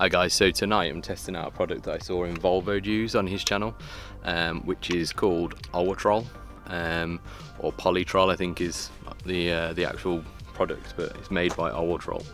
Hi guys, so tonight I'm testing out a product that I saw Volvo use on his channel, which is called Polytrol, or Polytrol I think is the actual product, but it's made by Polytrol.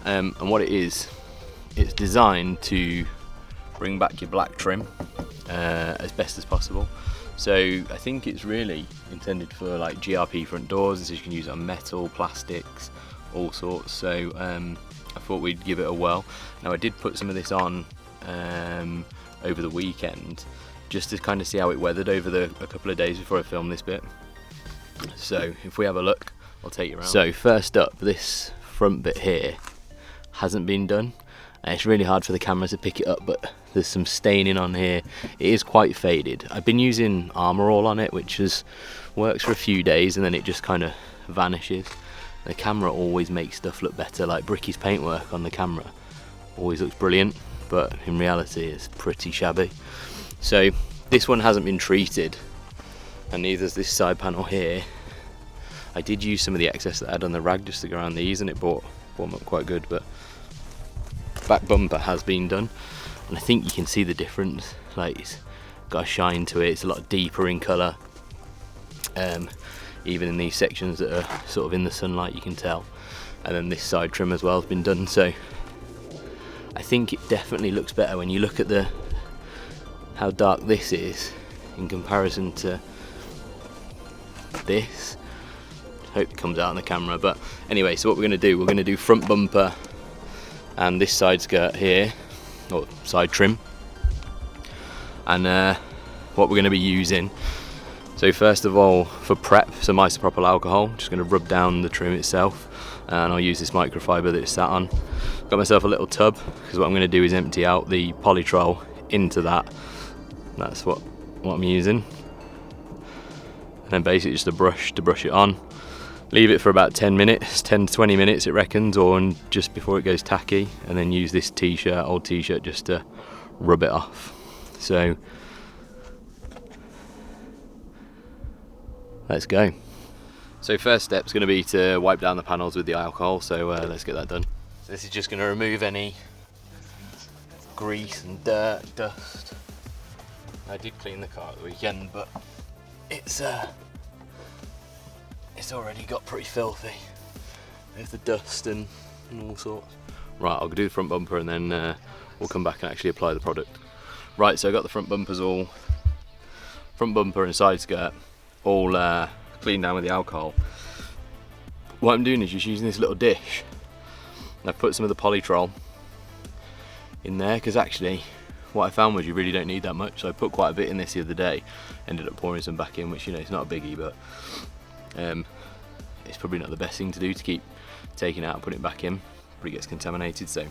And what it is, it's designed to bring back your black trim as best as possible. So I think it's really intended for like GRP front doors, so you can use it on metal, plastics, all sorts. So I thought we'd give it a whirl. Now I did put some of this on over the weekend just to kind of see how it weathered over a couple of days before I filmed this bit. So if we have a look, I'll take you around. So first up, this front bit here hasn't been done. It's really hard for the camera to pick it up, but there's some staining on here. It is quite faded. I've been using Armour All on it, which works for a few days and then it just kind of vanishes. The camera always makes stuff look better, like Bricky's paintwork on the camera always looks brilliant, but in reality it's pretty shabby. So this one hasn't been treated, and neither's this side panel here. I did use some of the excess that I had on the rag just to go around these, and it brought them up quite good, but back bumper has been done, and I think you can see the difference. Like, it's got a shine to it, it's a lot deeper in colour. Even in these sections that are sort of in the sunlight, you can tell. And then this side trim as well has been done, so I think it definitely looks better when you look at how dark this is in comparison to this. Hope it comes out on the camera, but anyway, so what we're going to do front bumper and this side skirt here, or side trim, and what we're going to be using. So first of all, for prep, some isopropyl alcohol, just going to rub down the trim itself, and I'll use this microfiber that it's sat on. Got myself a little tub, because what I'm going to do is empty out the Polytrol into that. That's what I'm using. And then basically just a brush to brush it on. Leave it for about 10 minutes, 10 to 20 minutes it reckons, or just before it goes tacky, and then use this old t-shirt just to rub it off. So let's go. So first step's going to be to wipe down the panels with the alcohol, so let's get that done. So this is just going to remove any grease and dirt, dust. I did clean the car at the weekend, but it's already got pretty filthy with the dust and all sorts. Right, I'll do the front bumper and then we'll come back and actually apply the product. Right, so I got the front bumper and side skirt all cleaned down with the alcohol. What I'm doing is just using this little dish, and I've put some of the Polytrol in there, because actually what I found was you really don't need that much, so I put quite a bit in this the other day, ended up pouring some back in, which, you know, it's not a biggie, but it's probably not the best thing to do, to keep taking it out and putting it back in, but it gets contaminated. So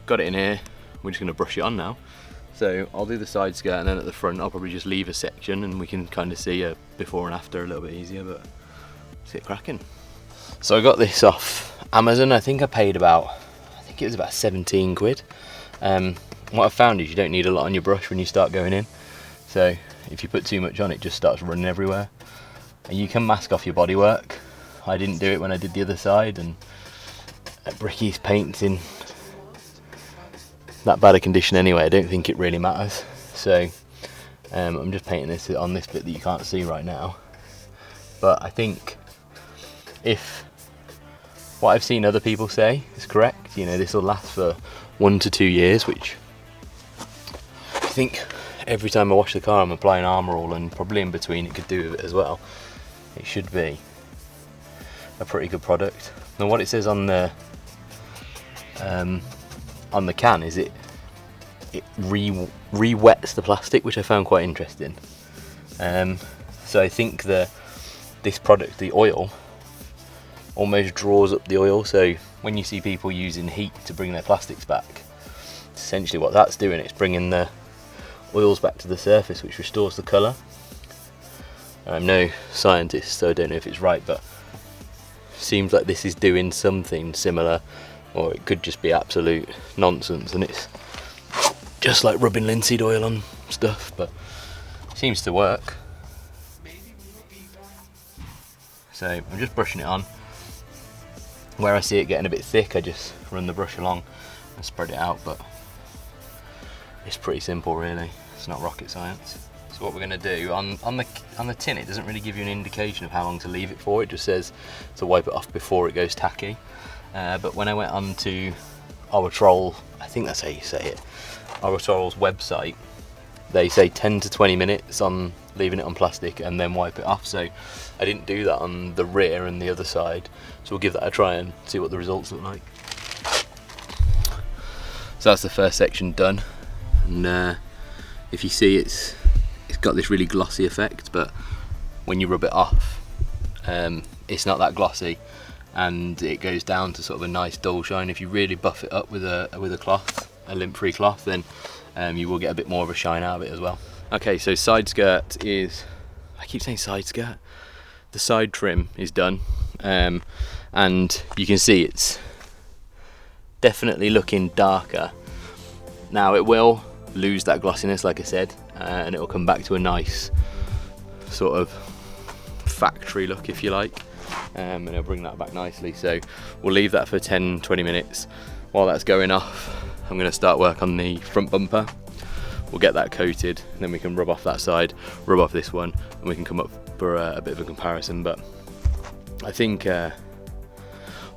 got it in here, we're just going to brush it on now. So I'll do the side skirt, and then at the front I'll probably just leave a section and we can kind of see a before and after a little bit easier, but let's get cracking. So I got this off Amazon. I think it was about 17 quid. What I've found is you don't need a lot on your brush when you start going in, so if you put too much on, it just starts running everywhere. And you can mask off your bodywork. I didn't do it when I did the other side, and Bricky's paint's in that bad a condition anyway, I don't think it really matters. So I'm just painting this on this bit that you can't see right now. But I think if what I've seen other people say is correct, you know, this will last for 1 to 2 years, which I think every time I wash the car I'm applying Armour All, and probably in between it could do with it as well. It should be a pretty good product. And what it says on the can is it re-wets the plastic, which I found quite interesting. So I think this product, the oil, almost draws up the oil, so when you see people using heat to bring their plastics back, essentially what that's doing, it's bringing the oils back to the surface, which restores the colour. I'm no scientist, so I don't know if it's right, but seems like this is doing something similar, or it could just be absolute nonsense and it's just like rubbing linseed oil on stuff, but it seems to work. So I'm just brushing it on. Where I see it getting a bit thick, I just run the brush along and spread it out, but it's pretty simple really. It's not rocket science. So what we're going to do, on the tin it doesn't really give you an indication of how long to leave it for, it just says to wipe it off before it goes tacky. But when I went on to Polytrol, I think that's how you say it, Polytrol's website, they say 10 to 20 minutes on leaving it on plastic and then wipe it off. So I didn't do that on the rear and the other side, so we'll give that a try and see what the results look like. So that's the first section done, and if you see it's got this really glossy effect, but when you rub it off it's not that glossy and it goes down to sort of a nice dull shine. If you really buff it up with a cloth, a lint-free cloth, then you will get a bit more of a shine out of it as well. Okay, so side skirt is, I keep saying side skirt, the side trim is done, and you can see it's definitely looking darker. Now it will lose that glossiness like I said, and it will come back to a nice sort of factory look if you like, and it'll bring that back nicely. So we'll leave that for 10-20 minutes. While that's going off, I'm going to start work on the front bumper. We'll get that coated, and then we can rub off that side, rub off this one, and we can come up for a bit of a comparison. But I think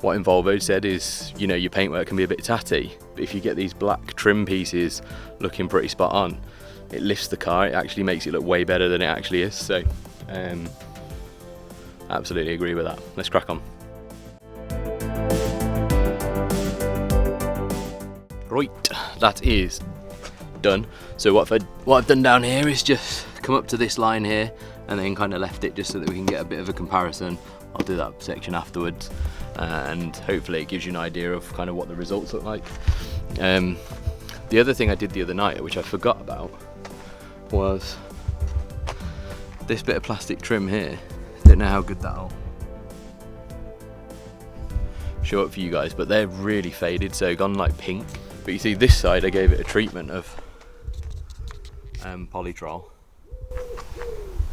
what involvo'd said is, you know, your paintwork can be a bit tatty, but if you get these black trim pieces looking pretty spot on, it lifts the car, it actually makes it look way better than it actually is. So absolutely agree with that. Let's crack on. Right, that is done. So what I've done down here is just come up to this line here and then kind of left it just so that we can get a bit of a comparison. I'll do that section afterwards, and hopefully it gives you an idea of kind of what the results look like. The other thing I did the other night, which I forgot about, was this bit of plastic trim here. Don't know how good that'll show up for you guys, but they're really faded, so gone like pink. But you see this side, I gave it a treatment of Polytrol,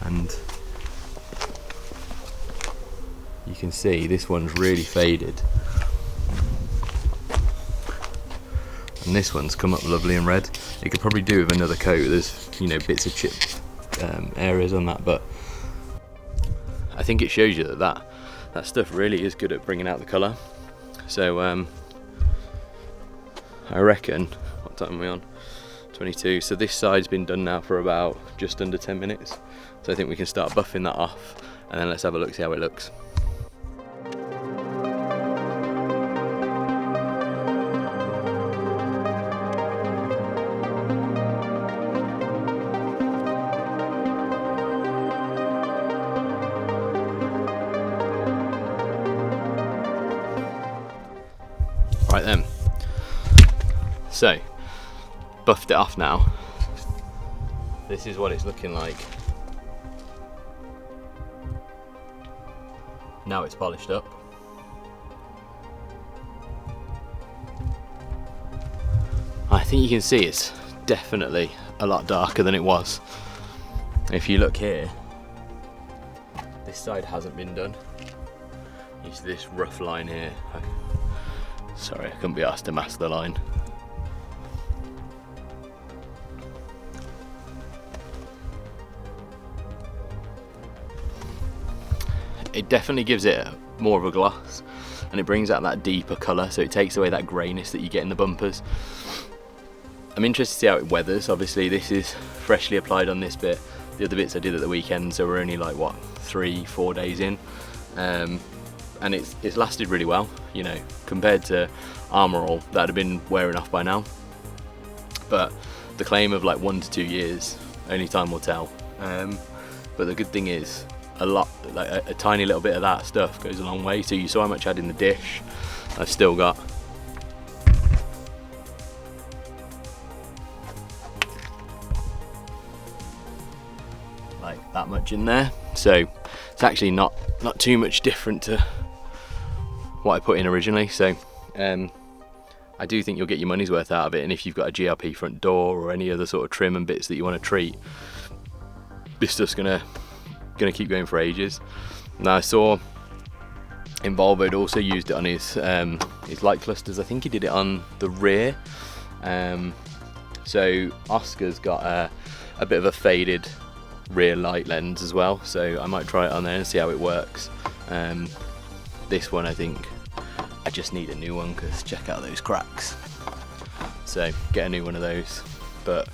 and you can see this one's really faded, and this one's come up lovely and red. You could probably do with another coat. There's, you know, bits of chip areas on that, but I think it shows you that stuff really is good at bringing out the colour. So I reckon, what time are we on? 22. So this side's been done now for about just under 10 minutes. So I think we can start buffing that off, and then let's have a look, see how it looks. Right then, so buffed it off now. This is what it's looking like. Now it's polished up. I think you can see it's definitely a lot darker than it was. If you look here, this side hasn't been done. You see this rough line here. Sorry, I couldn't be asked to mask the line. It definitely gives it more of a gloss, and it brings out that deeper colour, so it takes away that greyness that you get in the bumpers. I'm interested to see how it weathers. Obviously this is freshly applied on this bit. The other bits I did at the weekend, so we're only like, what, 3-4 days in. And it's lasted really well, you know, compared to Armour All that had been wearing off by now. But the claim of like 1 to 2 years, only time will tell. But the good thing is, a tiny little bit of that stuff goes a long way. So you saw how much I had in the dish. I've still got like that much in there, so it's actually not too much different to what I put in originally. So I do think you'll get your money's worth out of it, and if you've got a GRP front door or any other sort of trim and bits that you want to treat, this stuff's gonna keep going for ages. Now I saw Involvo'd also used it on his light clusters. I think he did it on the rear. So Oscar's got a bit of a faded rear light lens as well, so I might try it on there and see how it works. This one, I think I just need a new one, because check out those cracks. So get a new one of those. But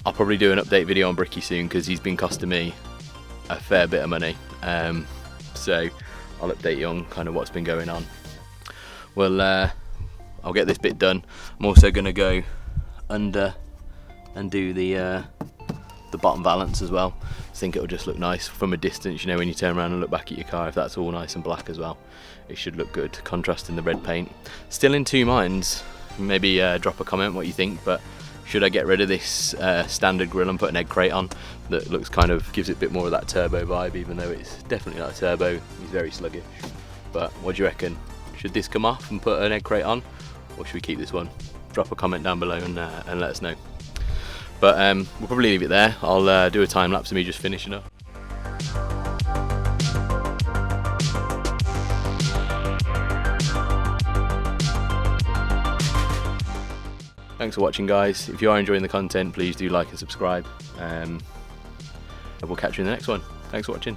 I'll probably do an update video on Bricky soon, because he's been costing me a fair bit of money. So I'll update you on kind of what's been going on. Well, I'll get this bit done. I'm also going to go under and do the bottom valance as well. I think it'll just look nice from a distance, you know, when you turn around and look back at your car, if that's all nice and black as well, it should look good, contrasting the red paint. Still in two minds. Maybe drop a comment what you think, but should I get rid of this standard grille and put an egg crate on that looks kind of, gives it a bit more of that turbo vibe, even though it's definitely not a turbo, he's very sluggish. But what do you reckon? Should this come off and put an egg crate on, or should we keep this one? Drop a comment down below and let us know. But we'll probably leave it there. I'll do a time lapse of me just finishing up. Thanks for watching, guys. If you are enjoying the content, please do like and subscribe. We'll catch you in the next one. Thanks for watching.